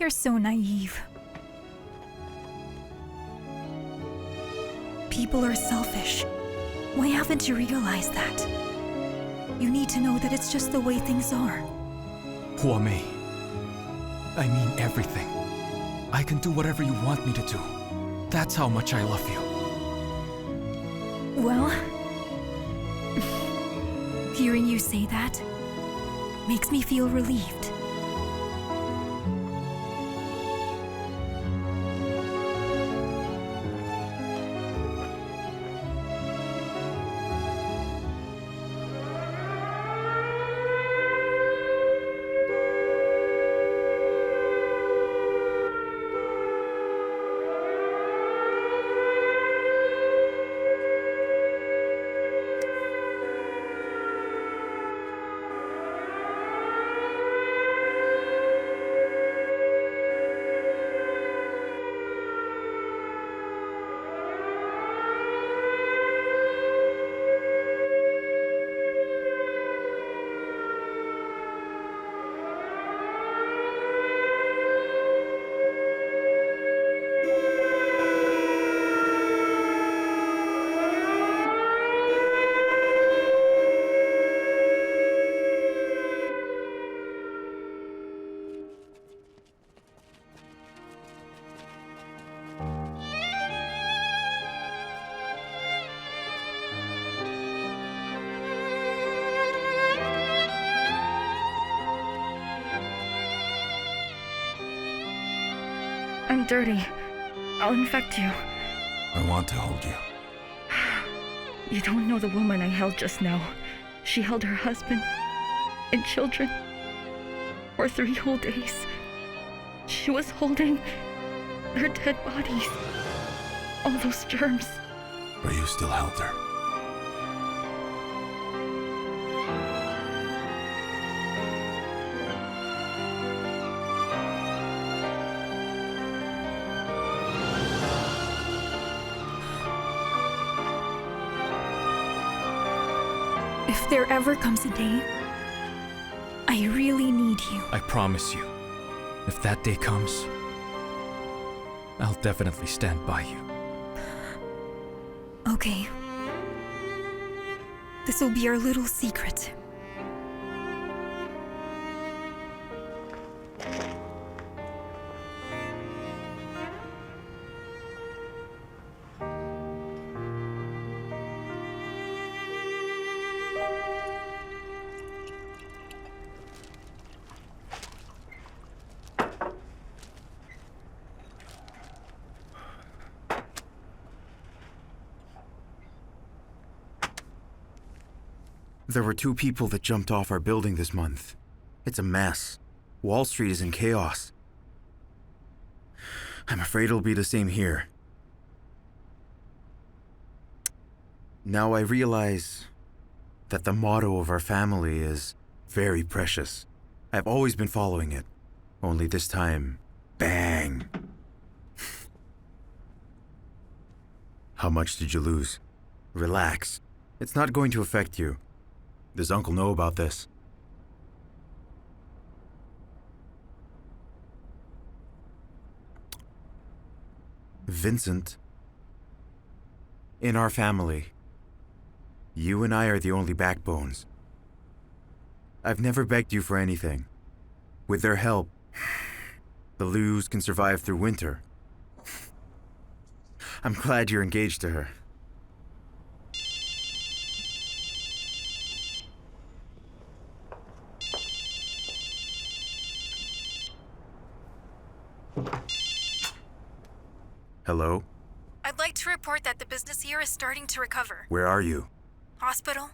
You're so naive. People are selfish. Why haven't you realized that? You need to know that it's just the way things are. Hua Mei, I mean everything. I can do whatever you want me to do. That's how much I love you. Well, hearing you say that makes me feel relieved. I'm dirty. I'll infect you. I want to hold you. You don't know the woman I held just now. She held her husband and children for 3 whole days. She was holding their dead bodies. All those germs. But you still held her. If there ever comes a day, I really need you. I promise you, if that day comes, I'll definitely stand by you. Okay. This will be our little secret. There were 2 people that jumped off our building this month. It's a mess. Wall Street is in chaos. I'm afraid it'll be the same here. Now I realize that the motto of our family is very precious. I've always been following it. Only this time, bang. How much did you lose? Relax. It's not going to affect you. Does Uncle know about this? Vincent, in our family, you and I are the only backbones. I've never begged you for anything. With their help, the Lus can survive through winter. I'm glad you're engaged to her. Hello? I'd like to report that the business here is starting to recover. Where are you? Hospital?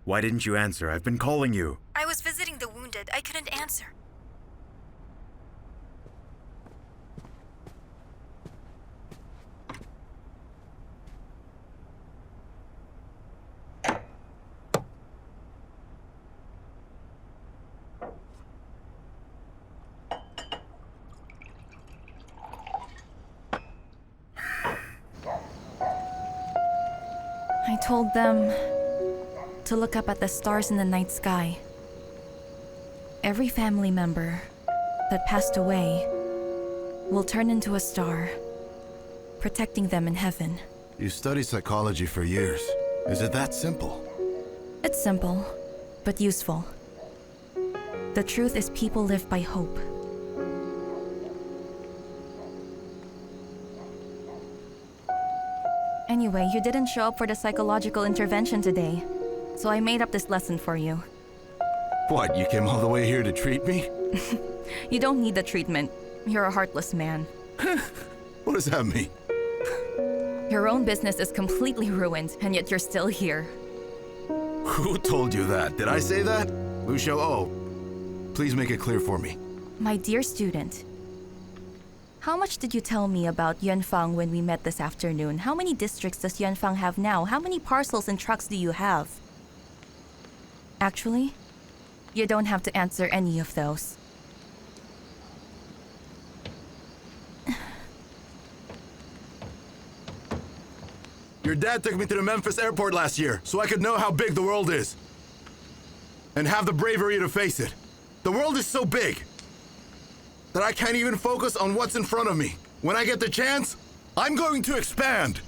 Why didn't you answer? I've been calling you. I was visiting the wounded. I couldn't answer. I told them to look up at the stars in the night sky. Every family member that passed away will turn into a star, protecting them in heaven. You studied psychology for years. Is it that simple? It's simple, but useful. The truth is people live by hope. Anyway, you didn't show up for the psychological intervention today, so I made up this lesson for you. What, you came all the way here to treat me? You don't need the treatment. You're a heartless man. What does that mean? Your own business is completely ruined, and yet you're still here. Who told you that? Did I say that? Lu Xiao'ou, please make it clear for me. My dear student, how much did you tell me about Yuanfang when we met this afternoon? How many districts does Yuanfang have now? How many parcels and trucks do you have? Actually, you don't have to answer any of those. Your dad took me to the Memphis airport last year so I could know how big the world is. And have the bravery to face it. The world is so big that I can't even focus on what's in front of me. When I get the chance, I'm going to expand.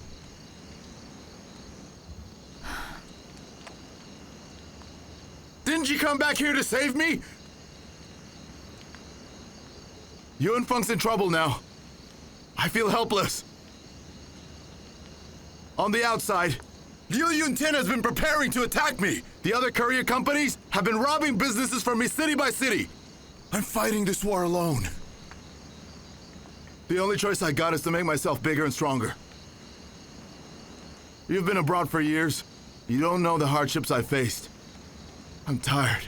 Didn't you come back here to save me? Yuanfang's in trouble now. I feel helpless. On the outside, Liu Yun Tian has been preparing to attack me. The other courier companies have been robbing businesses from me city by city. I'm fighting this war alone. The only choice I got is to make myself bigger and stronger. You've been abroad for years. You don't know the hardships I faced. I'm tired.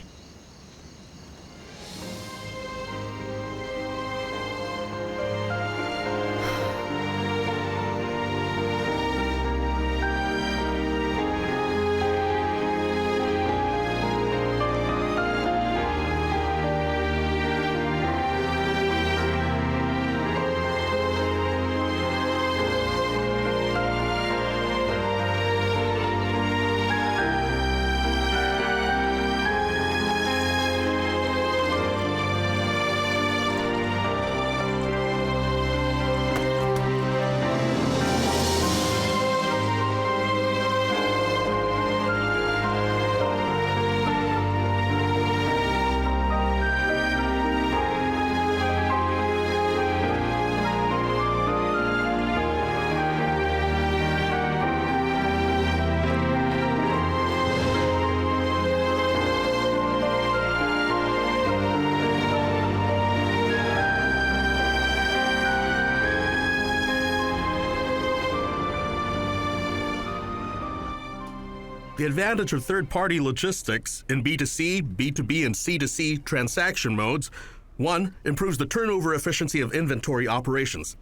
The advantage of third-party logistics in B2C, B2B, and C2C transaction modes: 1. Improves the turnover efficiency of inventory operations.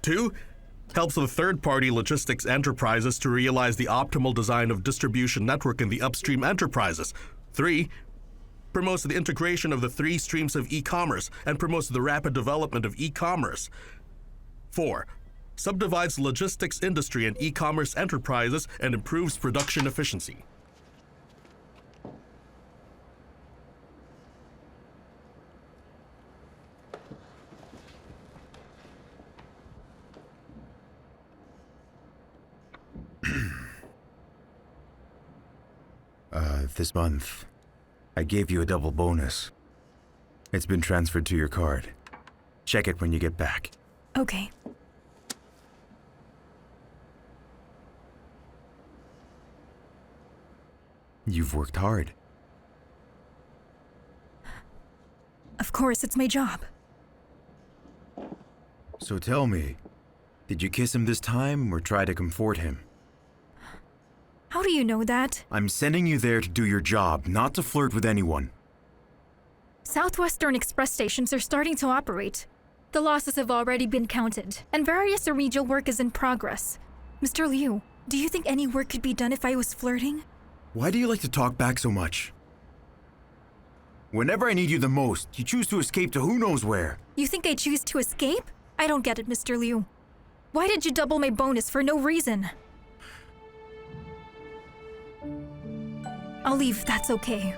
2. Helps the third-party logistics enterprises to realize the optimal design of distribution network in the upstream enterprises. 3. Promotes the integration of the 3 streams of e-commerce and promotes the rapid development of e-commerce. 4. Subdivides the logistics industry and e-commerce enterprises and improves production efficiency. This month, I gave you a double bonus. It's been transferred to your card. Check it when you get back. Okay. You've worked hard. Of course, it's my job. So tell me, did you kiss him this time or try to comfort him? How do you know that? I'm sending you there to do your job, not to flirt with anyone. Southwestern Express stations are starting to operate. The losses have already been counted, and various remedial work is in progress. Mr. Liu, do you think any work could be done if I was flirting? Why do you like to talk back so much? Whenever I need you the most, you choose to escape to who knows where. You think I choose to escape? I don't get it, Mr. Liu. Why did you double my bonus for no reason? I'll leave, that's okay.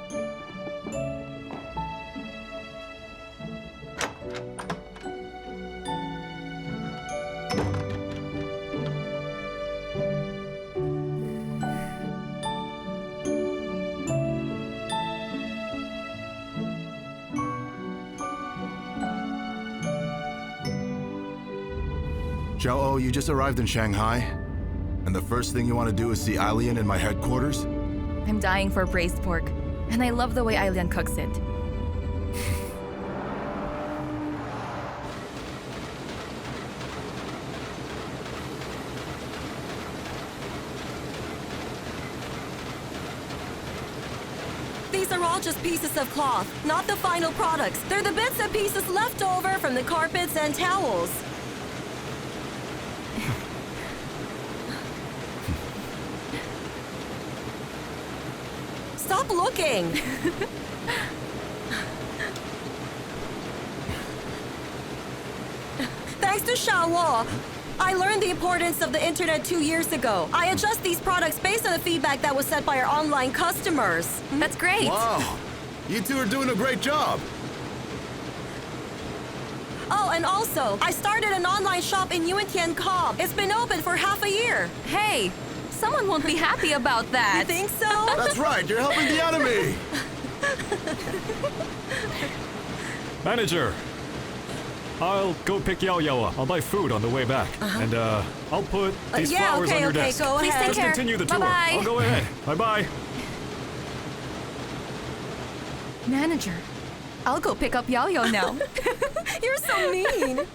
Xiao'ou, you just arrived in Shanghai, and the first thing you want to do is see Eileen in my headquarters? I'm dying for braised pork, and I love the way Eileen cooks it. These are all just pieces of cloth, not the final products. They're the bits and pieces left over from the carpets and towels. Stop looking! Thanks to Xiao'ou, I learned the importance of the internet 2 years ago. I adjust these products based on the feedback that was sent by our online customers. That's great. Wow, you two are doing a great job. Oh, and also, I started an online shop in Yuan.com. It's been open for half a year. Hey, someone won't be happy about that. You think so? That's right, you're helping the enemy. Manager, I'll go pick Yao Yuan up. I'll buy food on the way back. And I'll put these flowers on your desk. Go Please ahead. take Just care. continue the tour. Bye-bye. I'll go ahead. Bye-bye. Manager, I'll go pick up Yao Yuan now. You're so mean.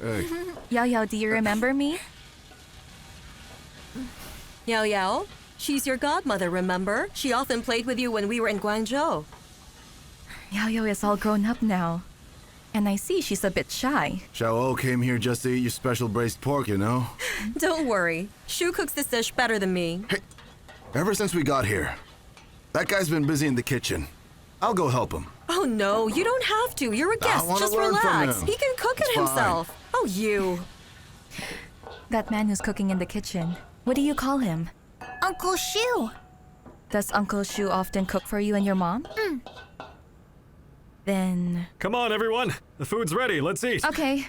Hey. Yao Yuan, do you remember me? Yao Yao, she's your godmother, remember? She often played with you when we were in Guangzhou. Yao Yuan is all grown up now. And I see she's a bit shy. Xiao'ou came here just to eat your special braised pork, you know? Don't worry. Shu cooks this dish better than me. Hey, ever since we got here, that guy's been busy in the kitchen. I'll go help him. Oh no, you don't have to. You're a guest. wanna Just learn from relax. him. He can cook it It's fine. himself. Oh, you. That man who's cooking in the kitchen. What do you call him? Uncle Shu. Does Uncle Shu often cook for you and your mom? Then... Come on, everyone. The food's ready. Let's eat. Okay.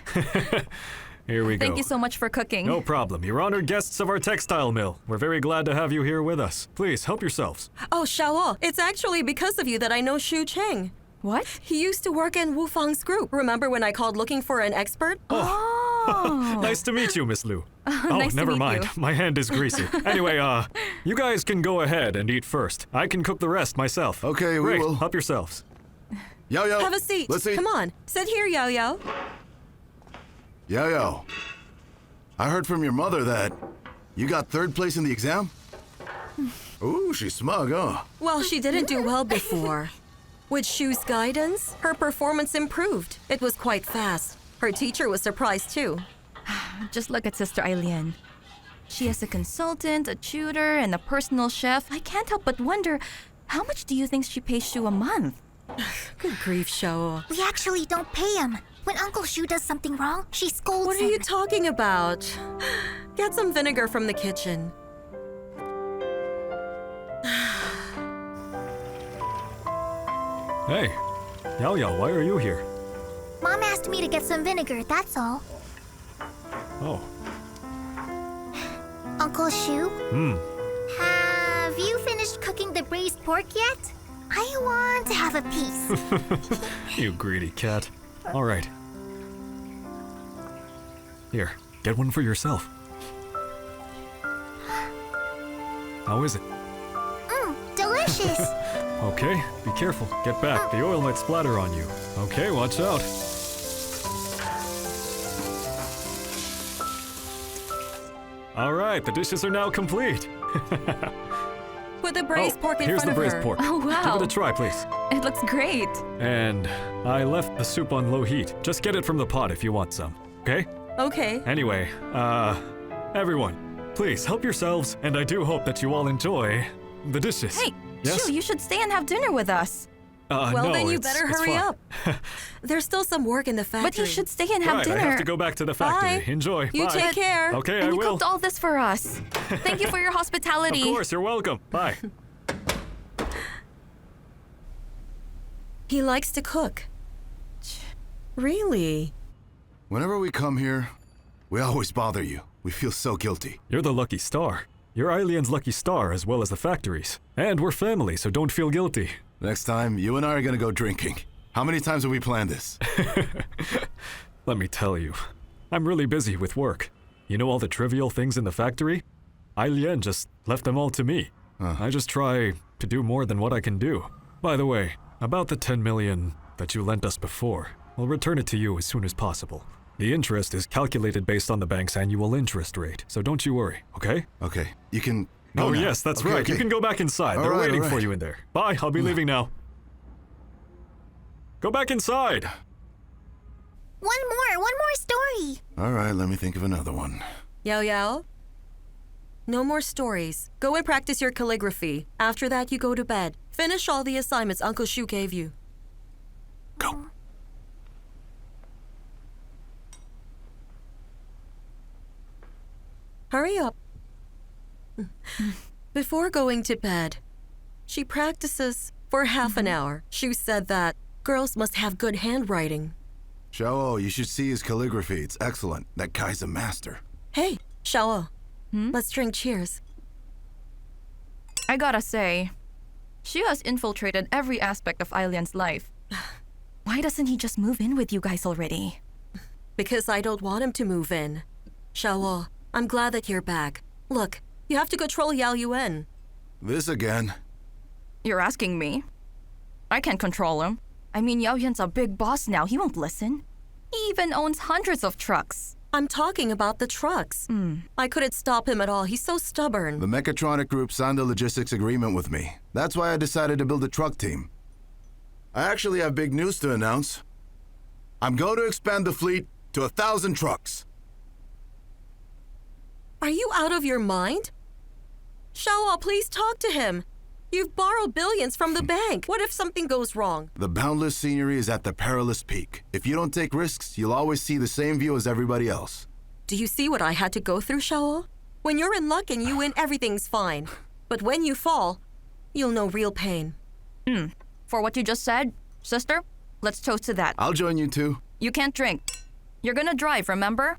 Here we go. Thank you so much for cooking. No problem. You're honored guests of our textile mill. We're very glad to have you here with us. Please, help yourselves. Oh, Xiao'ou, it's actually because of you that I know Shu Cheng. What? He used to work in Wu Fang's group. Remember when I called looking for an expert? Oh. Nice to meet you, Miss Lu. Nice to never meet mind. you. My hand is greasy. Anyway, you guys can go ahead and eat first. I can cook the rest myself. Okay, we Great. will. Help yourselves. Yao Yao. Have a seat. Let's eat. Come on. Sit here, Yao Yao. Yao Yao. I heard from your mother that you got third place in the exam? Ooh, she's smug, huh? Well, she didn't do well before. With Shu's guidance, her performance improved. It was quite fast. Her teacher was surprised too. Just look at Sister Eileen. She has a consultant, a tutor, and a personal chef. I can't help but wonder, how much do you think she pays Shu a month? Good grief, Xiao'ou. We actually don't pay him. When Uncle Shu does something wrong, she scolds What are him. you talking about? Get some vinegar from the kitchen. Hey, Yao Yao, why are you here? Mom asked me to get some vinegar, that's all. Oh, Uncle Shu, have you finished cooking the braised pork yet? I want to have a piece. you greedy cat. All right. Here, get one for yourself. How is it? Delicious. Okay, be careful. Get back. The oil might splatter on you. Okay, watch out. All right, the dishes are now complete. Put the braised pork in here's front the of braised her. pork. Oh, wow. Give it a try, please. It looks great. And I left the soup on low heat. Just get it from the pot if you want some, okay? Okay. Anyway, everyone, please help yourselves, and I do hope that you all enjoy the dishes. Hey, Yes? Shu, you should stay and have dinner with us. Well, no, then you it's- better it's hurry fine. up. There's still some work in the factory. But you should stay and have Right, dinner. I have to go back to the factory. Bye. Enjoy. You Bye. take care. Okay, And I you will. cooked all this for us. Thank you for your hospitality. Of course, you're welcome. Bye. He likes to cook. Really? Whenever we come here, we always bother you. We feel so guilty. You're the lucky star. You're Eileen's lucky star as well as the factories. And we're family, so don't feel guilty. Next time, you and I are gonna go drinking. How many times have we planned this? Let me tell you, I'm really busy with work. You know all the trivial things in the factory? Lian just left them all to me. I just try to do more than what I can do. By the way, about the 10 million that you lent us before, I'll return it to you as soon as possible. The interest is calculated based on the bank's annual interest rate, so don't you worry, okay? Okay, you can go Oh now. yes, that's Okay, right. okay. You can go back inside. They're All right, waiting all for right. you in there. Bye, I'll be leaving now. Go back inside! One more story. All right, let me think of another one. Yao Yao? No more stories. Go and practice your calligraphy. After that, you go to bed. Finish all the assignments Uncle Shu gave you. Go. Hurry up. Before going to bed, she practices for half an hour. Shu said that girls must have good handwriting. Xiao'ou, you should see his calligraphy. It's excellent. That guy's a master. Hey, Xiao'ou, let's drink cheers. I gotta say, Shu has infiltrated every aspect of Lian's life. Why doesn't he just move in with you guys already? Because I don't want him to move in. Xiao'ou, I'm glad that you're back. Look, you have to control Yao Yuan. This again. You're asking me? I can't control him. I mean, Yao Yuan's a big boss now. He won't listen. He even owns hundreds of trucks. I'm talking about the trucks. I couldn't stop him at all. He's so stubborn. The Mechatronic Group signed a logistics agreement with me. That's why I decided to build a truck team. I actually have big news to announce. I'm going to expand the fleet to 1,000 trucks. Are you out of your mind? Xiao'ou, please talk to him. You've borrowed billions from the bank. What if something goes wrong? The boundless scenery is at the perilous peak. If you don't take risks, you'll always see the same view as everybody else. Do you see what I had to go through, Xiao'ou? When you're in luck and you win, everything's fine. But when you fall, you'll know real pain. For what you just said, sister, let's toast to that. I'll join you too. You can't drink. You're gonna drive, remember?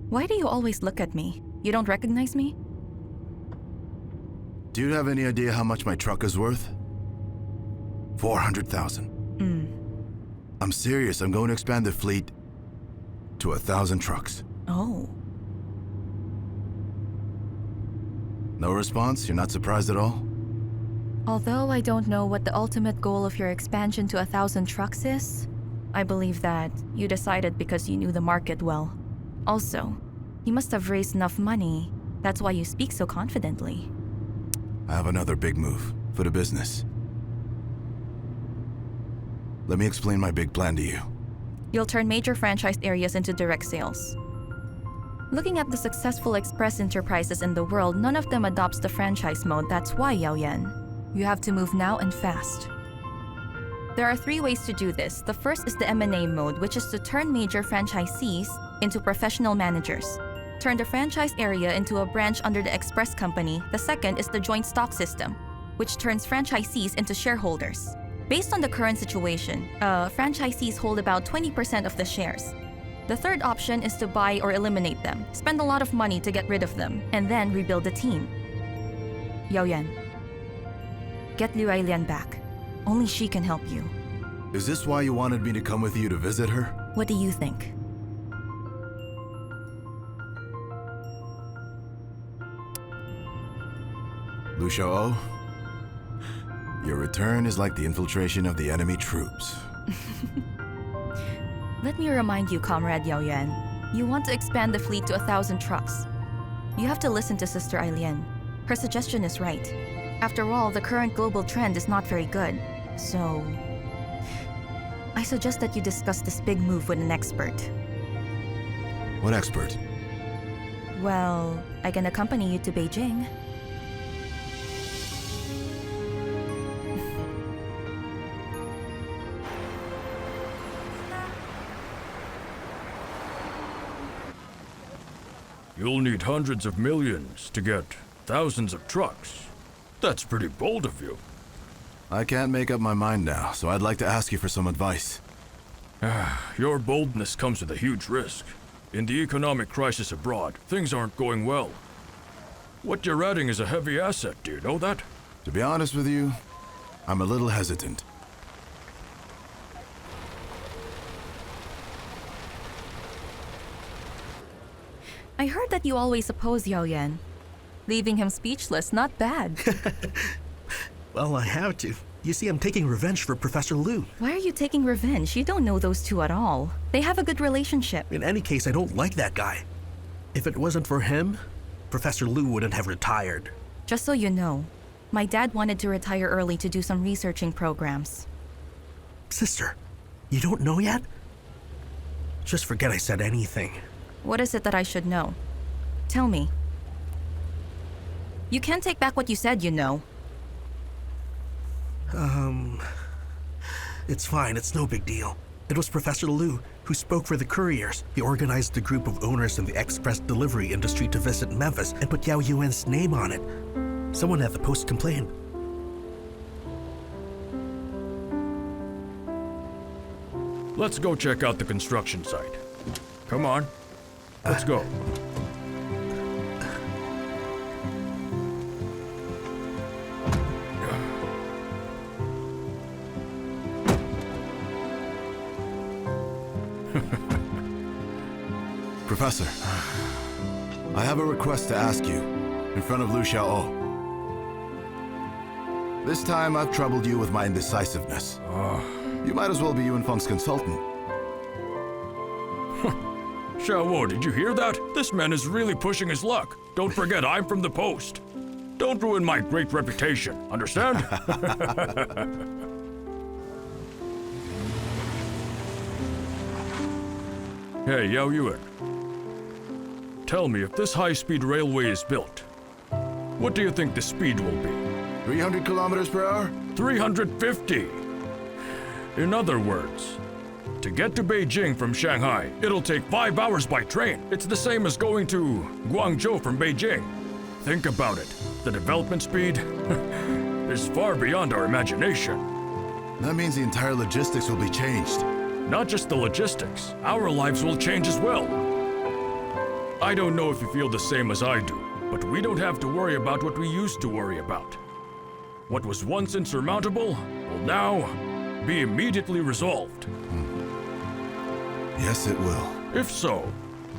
Why do you always look at me? You don't recognize me? Do you have any idea how much my truck is worth? 400,000. I'm serious. I'm going to expand the fleet to 1,000 trucks. Oh. No response? You're not surprised at all? Although I don't know what the ultimate goal of your expansion to 1,000 trucks is, I believe that you decided because you knew the market well. Also, you must have raised enough money. That's why you speak so confidently. I have another big move for the business. Let me explain my big plan to you. You'll turn major franchised areas into direct sales. Looking at the successful express enterprises in the world, none of them adopts the franchise mode. That's why, Yao Yuan. You have to move now and fast. There are 3 ways to do this. The first is the M&A mode, which is to turn major franchisees into professional managers. Turn the franchise area into a branch under the express company. The second is the joint stock system, which turns franchisees into shareholders. Based on the current situation, franchisees hold about 20% of the shares. The third option is to buy or eliminate them, spend a lot of money to get rid of them, and then rebuild the team. Yao Yuan, get Liu Lian back. Only she can help you. Is this why you wanted me to come with you to visit her? What do you think? Lu Xiao'ou, your return is like the infiltration of the enemy troops. Let me remind you, Comrade Yao Yuan. You want to expand the fleet to 1,000 trucks. You have to listen to Sister Lian. Her suggestion is right. After all, the current global trend is not very good. So, I suggest that you discuss this big move with an expert. What expert? Well, I can accompany you to Beijing. You'll need hundreds of millions to get thousands of trucks. That's pretty bold of you. I can't make up my mind now, so I'd like to ask you for some advice. Your boldness comes with a huge risk. In the economic crisis abroad, things aren't going well. What you're adding is a heavy asset, do you know that? To be honest with you, I'm a little hesitant. I heard that you always oppose Yao Yuan. Leaving him speechless, not bad. Well, I have to. You see, I'm taking revenge for Professor Lu. Why are you taking revenge? You don't know those two at all. They have a good relationship. In any case, I don't like that guy. If it wasn't for him, Professor Lu wouldn't have retired. Just so you know, my dad wanted to retire early to do some researching programs. Sister, you don't know yet? Just forget I said anything. What is it that I should know? Tell me. You can't take back what you said, you know. It's fine, it's no big deal. It was Professor Lu who spoke for the couriers. He organized a group of owners in the express delivery industry to visit Memphis and put Yao Yuan's name on it. Someone at the post complained. Let's go check out the construction site. Come on. Let's go. Professor, I have a request to ask you in front of Lu Xiao'ou. This time I've troubled you with my indecisiveness. You might as well be Yuan Feng's consultant. Xiao'ou, did you hear that? This man is really pushing his luck. Don't forget, I'm from the post. Don't ruin my great reputation, understand? Hey, Yao Yuan. Tell me, if this high-speed railway is built, what do you think the speed will be? 300 kilometers per hour? 350! In other words, to get to Beijing from Shanghai, it'll take 5 hours by train. It's the same as going to Guangzhou from Beijing. Think about it. The development speed is far beyond our imagination. That means the entire logistics will be changed. Not just the logistics, our lives will change as well. I don't know if you feel the same as I do, but we don't have to worry about what we used to worry about. What was once insurmountable will now be immediately resolved. Yes, it will. If so,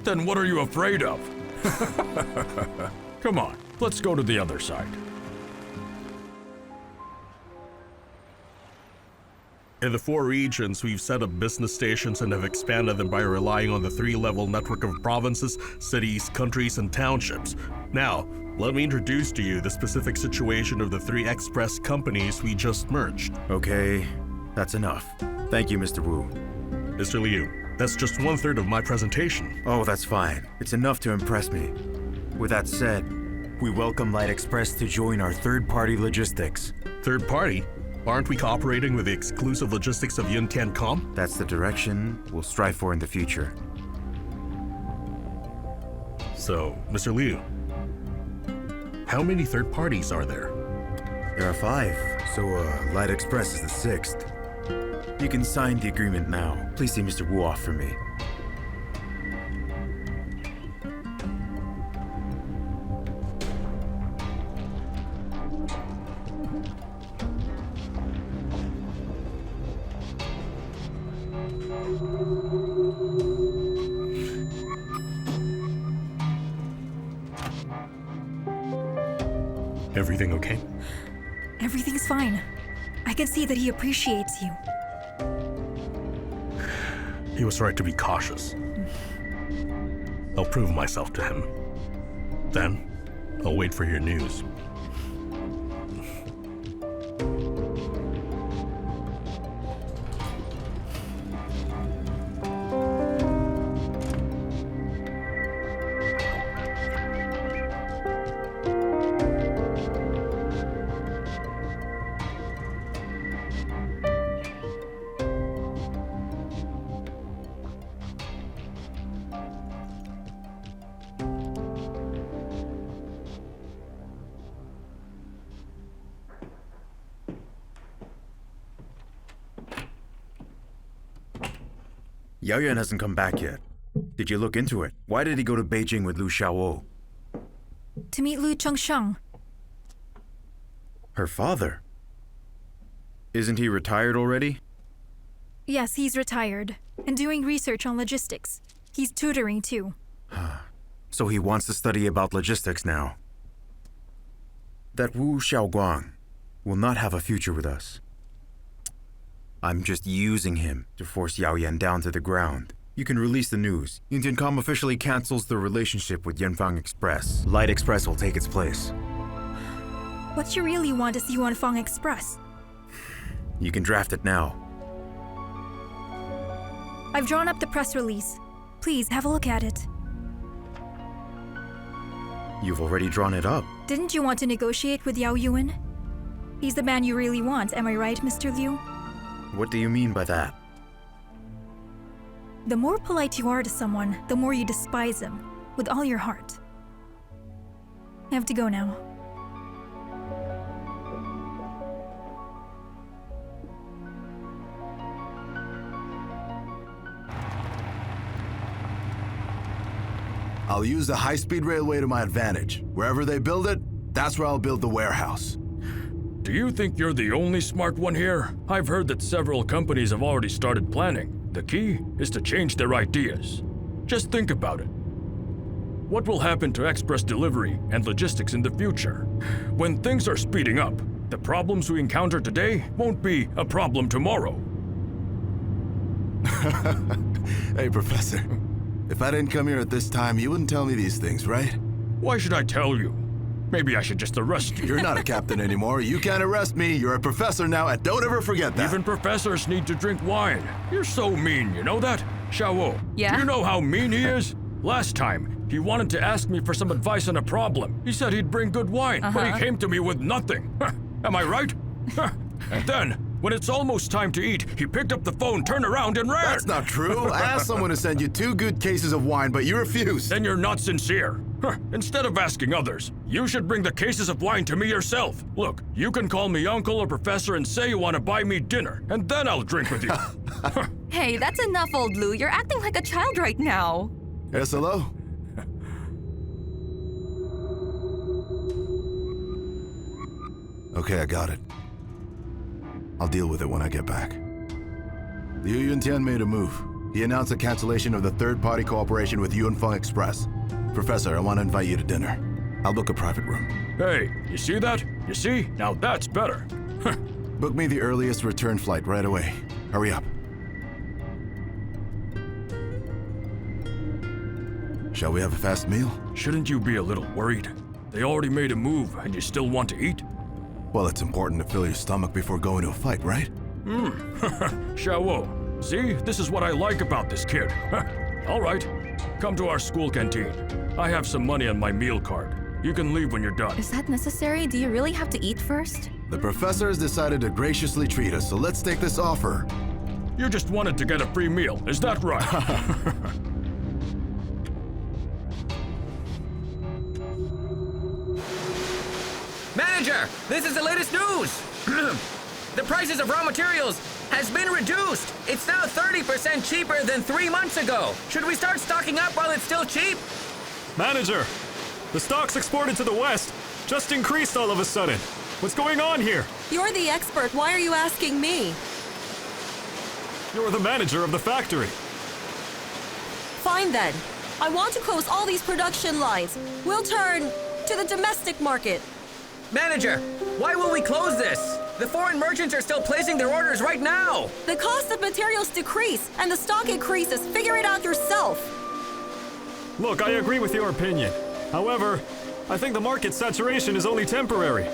then what are you afraid of? Come on, let's go to the other side. In the 4 regions, we've set up business stations and have expanded them by relying on the 3-level network of provinces, cities, countries, and townships. Now, let me introduce to you the specific situation of the 3 express companies we just merged. Okay, that's enough. Thank you, Mr. Wu. Mr. Liu, that's just 1/3 of my presentation. Oh, that's fine. It's enough to impress me. With that said, we welcome Light Express to join our third-party logistics. Third party? Aren't we cooperating with the exclusive logistics of Yun Tian Com? That's the direction we'll strive for in the future. So, Mr. Liu, how many third parties are there? There are 5, so Light Express is the 6th. You can sign the agreement now. Please see Mr. Wu off for me. Everything okay? Everything's fine. I can see that he appreciates you. He was right to be cautious. I'll prove myself to him. Then, I'll wait for your news. Yao Yuan hasn't come back yet. Did you look into it? Why did he go to Beijing with Lu Xiao'ou? To meet Lu Chengsheng. Her father? Isn't he retired already? Yes, he's retired and doing research on logistics. He's tutoring too. So he wants to study about logistics now. That Wu Xiaoguang will not have a future with us. I'm just using him to force Yao Yuan down to the ground. You can release the news. Indiancom officially cancels the relationship with Yanfang Express. Light Express will take its place. What you really want is Yuanfang Express. You can draft it now. I've drawn up the press release. Please have a look at it. You've already drawn it up. Didn't you want to negotiate with Yao Yuan? He's the man you really want, am I right, Mr. Liu? What do you mean by that? The more polite you are to someone, the more you despise him, with all your heart. I have to go now. I'll use the high-speed railway to my advantage. Wherever they build it, that's where I'll build the warehouse. Do you think you're the only smart one here? I've heard that several companies have already started planning. The key is to change their ideas. Just think about it. What will happen to express delivery and logistics in the future? When things are speeding up, the problems we encounter today won't be a problem tomorrow. Hey, Professor. If I didn't come here at this time, you wouldn't tell me these things, right? Why should I tell you? Maybe I should just arrest you. You're not a captain anymore. You can't arrest me. You're a professor now, and don't ever forget that. Even professors need to drink wine. You're so mean, you know that? Xiao'ou, Yeah? do you know how mean he is? Last time, he wanted to ask me for some advice on a problem. He said he'd bring good wine, but he came to me with nothing. Am I right? And then, when it's almost time to eat, he picked up the phone, turned around, and ran. That's not true. I asked someone to send you 2 good cases of wine, but you refused. Then you're not sincere. Instead of asking others, you should bring the cases of wine to me yourself. Look, you can call me uncle or professor and say you want to buy me dinner, and then I'll drink with you. Hey, that's enough, old Lu. You're acting like a child right now. Yes, hello? Okay, I got it. I'll deal with it when I get back. Liu Yun Tian made a move. He announced a cancellation of the third-party cooperation with Yuanfang Express. Professor, I want to invite you to dinner. I'll book a private room. Hey, you see that? You see? Now that's better. Book me the earliest return flight right away. Hurry up. Shall we have a fast meal? Shouldn't you be a little worried? They already made a move, and you still want to eat? Well, it's important to fill your stomach before going to a fight, right? Xiao'ou, see? This is what I like about this kid. All right, come to our school canteen. I have some money on my meal card. You can leave when you're done. Is that necessary? Do you really have to eat first? The professor has decided to graciously treat us, so let's take this offer. You just wanted to get a free meal, is that right? Manager, this is the latest news. The prices of raw materials has been reduced. It's now 30% cheaper than 3 months ago. Should we start stocking up while it's still cheap? Manager, the stocks exported to the West just increased all of a sudden. What's going on here? You're the expert. Why are you asking me? You're the manager of the factory. Fine then. I want to close all these production lines. We'll turn to the domestic market. Manager, why will we close this? The foreign merchants are still placing their orders right now. The cost of materials decrease and the stock increases. Figure it out yourself. Look, I agree with your opinion. However, I think the market saturation is only temporary.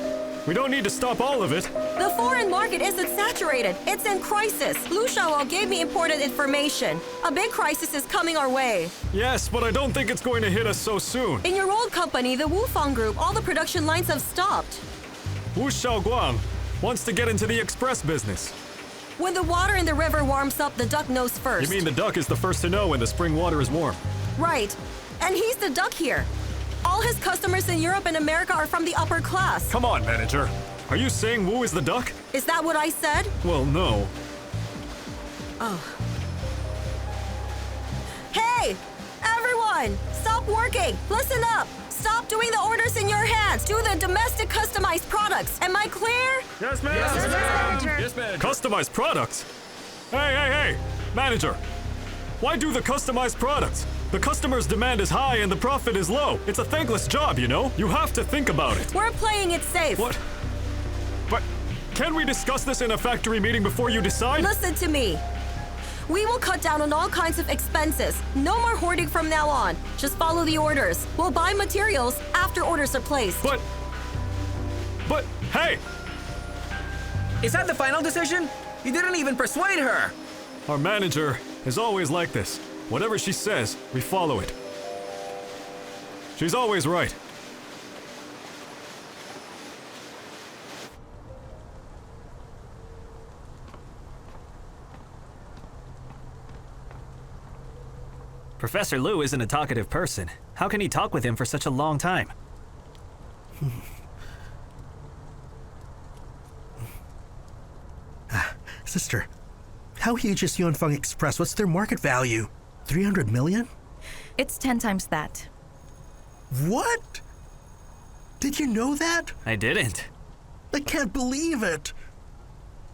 We don't need to stop all of it. The foreign market isn't saturated. It's in crisis. Lu Xiao'ou gave me important information. A big crisis is coming our way. Yes, but I don't think it's going to hit us so soon. In your old company, the Wufang Group, all the production lines have stopped. Wu Xiaoguang wants to get into the express business. When the water in the river warms up, the duck knows first. You mean the duck is the first to know when the spring water is warm? Right. And he's the duck here. All his customers in Europe and America are from the upper class. Come on, manager. Are you saying Wu is the duck? Is that what I said? Well, no. Oh. Hey! Everyone! Stop working! Listen up! Stop doing the orders in your hands! Do the domestic customized products! Am I clear? Yes, ma'am. Yes, ma'am. Yes, ma'am. Customized products? Hey! Manager, why do the customized products? The customer's demand is high and the profit is low. It's a thankless job, you know? You have to think about it. We're playing it safe. What? But can we discuss this in a factory meeting before you decide? Listen to me. We will cut down on all kinds of expenses. No more hoarding from now on. Just follow the orders. We'll buy materials after orders are placed. But, hey! Is that the final decision? You didn't even persuade her. Our manager is always like this. Whatever she says, we follow it. She's always right. Professor Lu isn't a talkative person. How can he talk with him for such a long time? Sister, how huge is Yuanfeng Express? What's their market value? 300 million? It's 10 times that. What? Did you know that? I didn't. I can't believe it.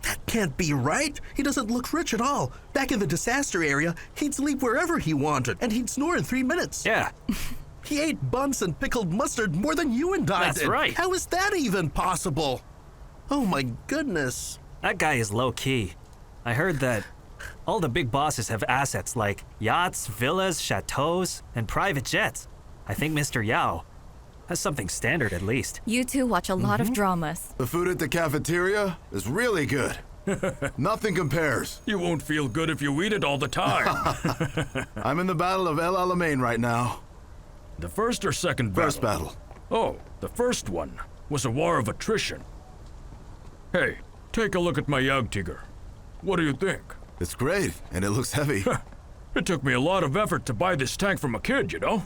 That can't be right. He doesn't look rich at all. Back in the disaster area, he'd sleep wherever he wanted, and he'd snore in 3 minutes. Yeah. He ate buns and pickled mustard more than you and I did. That's right. How is that even possible? Oh my goodness. That guy is low-key. I heard that all the big bosses have assets like yachts, villas, chateaus, and private jets. I think Mr. Yao has something standard at least. You two watch a lot of dramas. The food at the cafeteria is really good. Nothing compares. You won't feel good if you eat it all the time. I'm in the Battle of El Alamein right now. The first or second battle? First battle. Oh, the first one was a war of attrition. Hey, take a look at my Jagdtiger. What do you think? It's great, and it looks heavy. It took me a lot of effort to buy this tank from a kid, you know?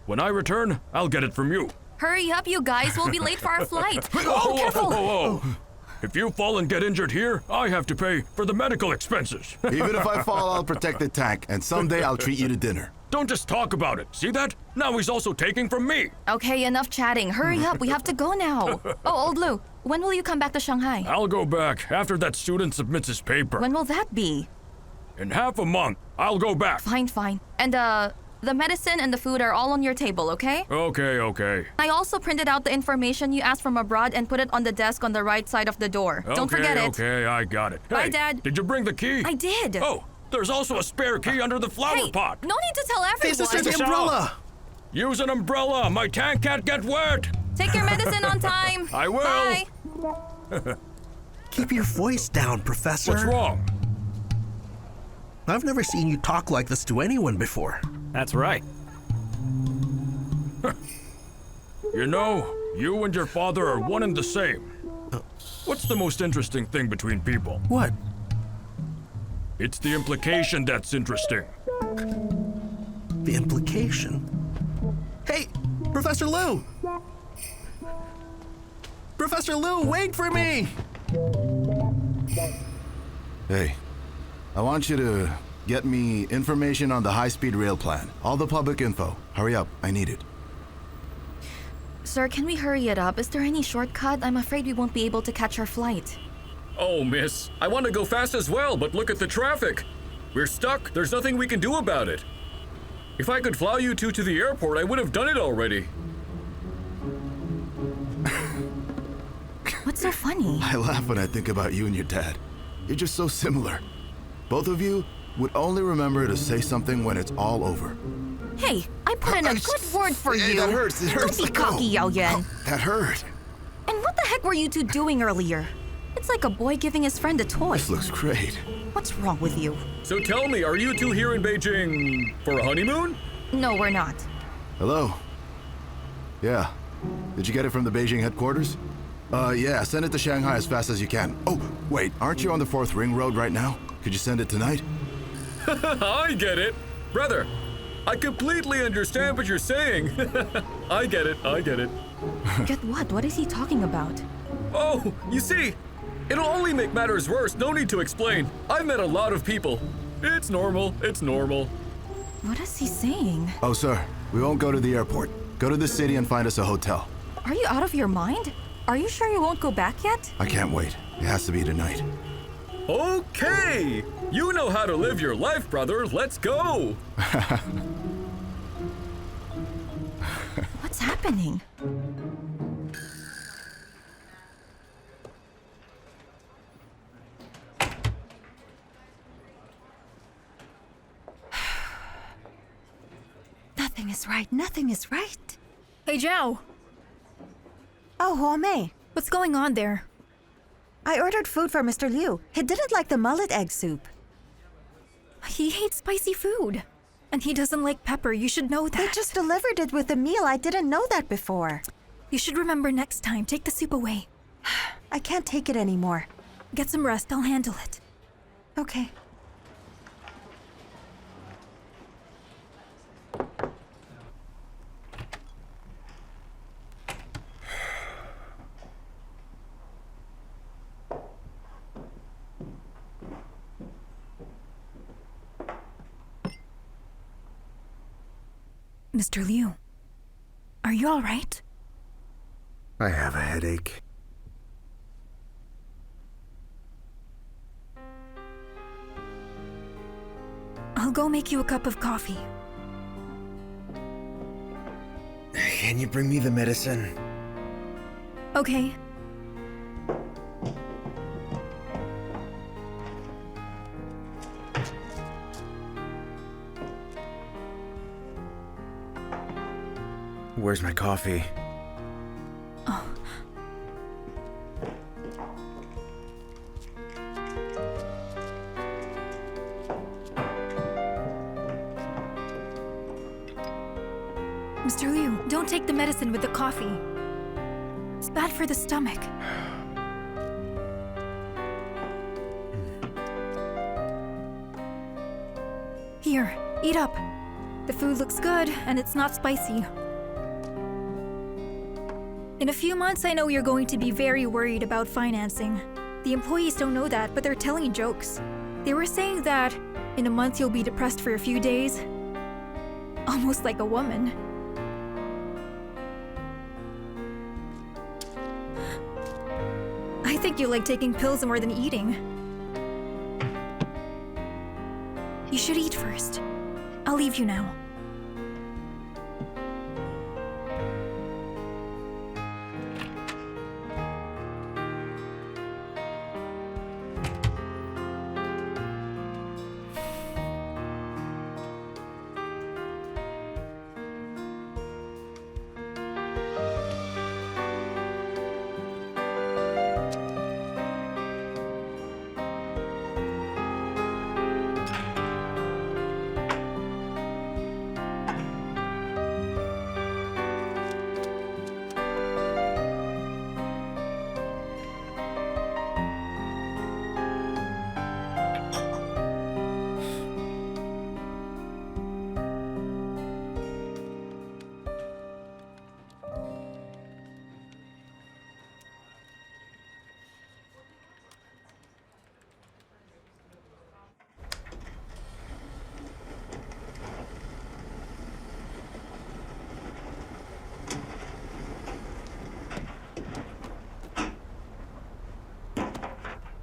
When I return, I'll get it from you. Hurry up, you guys. We'll be late for our flight. Oh, careful. Whoa. If you fall and get injured here, I have to pay for the medical expenses. Even if I fall, I'll protect the tank, and someday I'll treat you to dinner. Don't just talk about it. See that? Now he's also taking from me. Okay, enough chatting. Hurry up. We have to go now. Oh, Old Lu, when will you come back to Shanghai? I'll go back after that student submits his paper. When will that be? In half a month, I'll go back. Fine. And, the medicine and the food are all on your table, okay? Okay. I also printed out the information you asked from abroad and put it on the desk on the right side of the door. Don't forget it. Okay, I got it. Bye, Hey, Dad. Did you bring the key? I did. Oh, there's also a spare key under the flower Hey, pot. no need to tell everyone. Hey, sister, the umbrella! Use an umbrella. My tank can't get wet. Take your medicine on time. I will. Bye. Keep your voice down, Professor. What's wrong? I've never seen you talk like this to anyone before. That's right. You know, you and your father are one and the same. What's the most interesting thing between people? What? It's the implication that's interesting. The implication? Hey, Professor Lu! Professor Lu, wait for me! Hey, I want you to get me information on the high-speed rail plan. All the public info. Hurry up, I need it. Sir, can we hurry it up? Is there any shortcut? I'm afraid we won't be able to catch our flight. Oh, miss. I want to go fast as well, but look at the traffic. We're stuck. There's nothing we can do about it. If I could fly you two to the airport, I would have done it already. What's so funny? I laugh when I think about you and your dad. You're just so similar. Both of you would only remember to say something when it's all over. Hey, I put in a good word for Hey, you. that hurts. It hurts. Don't be Let go. cocky, Yao Yuan. That hurt. And what the heck were you two doing earlier? It's like a boy giving his friend a toy. This looks great. What's wrong with you? So tell me, are you two here in Beijing for a honeymoon? No, we're not. Hello? Yeah. Did you get it from the Beijing headquarters? Yeah, send it to Shanghai as fast as you can. Oh, wait, aren't you on the 4th Ring Road right now? Could you send it tonight? I get it. Brother, I completely understand what you're saying. I get it. Get what? What is he talking about? Oh, you see, it'll only make matters worse. No need to explain. I've met a lot of people. It's normal. What is he saying? Oh, sir, we won't go to the airport. Go to the city and find us a hotel. Are you out of your mind? Are you sure you won't go back yet? I can't wait. It has to be tonight. Okay! You know how to live your life, brother. Let's go! What's happening? Nothing is right. Nothing is right. Hey, Zhao. Oh, Hua Mei. What's going on there? I ordered food for Mr. Liu. He didn't like the mullet egg soup. He hates spicy food. And he doesn't like pepper. You should know that. They just delivered it with the meal. I didn't know that before. You should remember next time. Take the soup away. I can't take it anymore. Get some rest. I'll handle it. Okay. Mr. Liu, are you all right? I have a headache. I'll go make you a cup of coffee. Can you bring me the medicine? Okay. Where's my coffee? Oh. Mr. Liu, don't take the medicine with the coffee. It's bad for the stomach. Here, eat up. The food looks good, and it's not spicy. In a few months, I know you're going to be very worried about financing. The employees don't know that, but they're telling jokes. They were saying that in a month you'll be depressed for a few days. Almost like a woman. I think you like taking pills more than eating. You should eat first. I'll leave you now.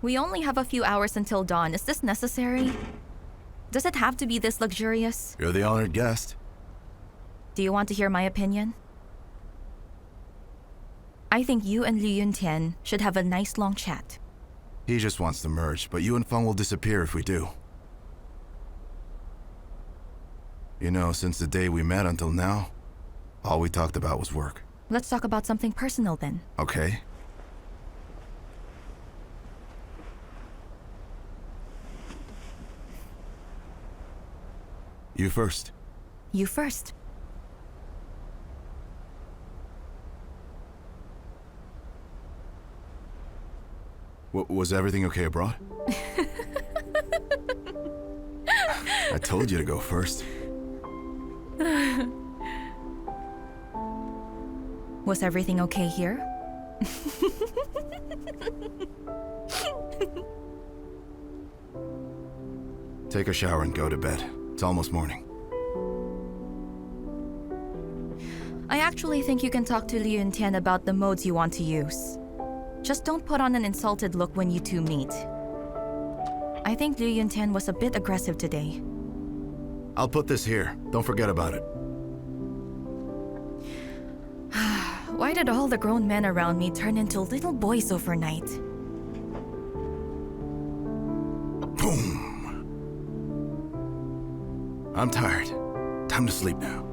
We only have a few hours until dawn. Is this necessary? Does it have to be this luxurious? You're the honored guest. Do you want to hear my opinion? I think you and Liu Yun Tian should have a nice long chat. He just wants to merge, but you and Feng will disappear if we do. You know, since the day we met until now, all we talked about was work. Let's talk about something personal then. Okay. You first. You first. Was everything okay abroad? I told you to go first. Was everything okay here? Take a shower and go to bed. It's almost morning. I actually think you can talk to Liu Yun Tian about the modes you want to use. Just don't put on an insulted look when you two meet. I think Liu Yun Tian was a bit aggressive today. I'll put this here. Don't forget about it. Why did all the grown men around me turn into little boys overnight? Boom. I'm tired. Time to sleep now.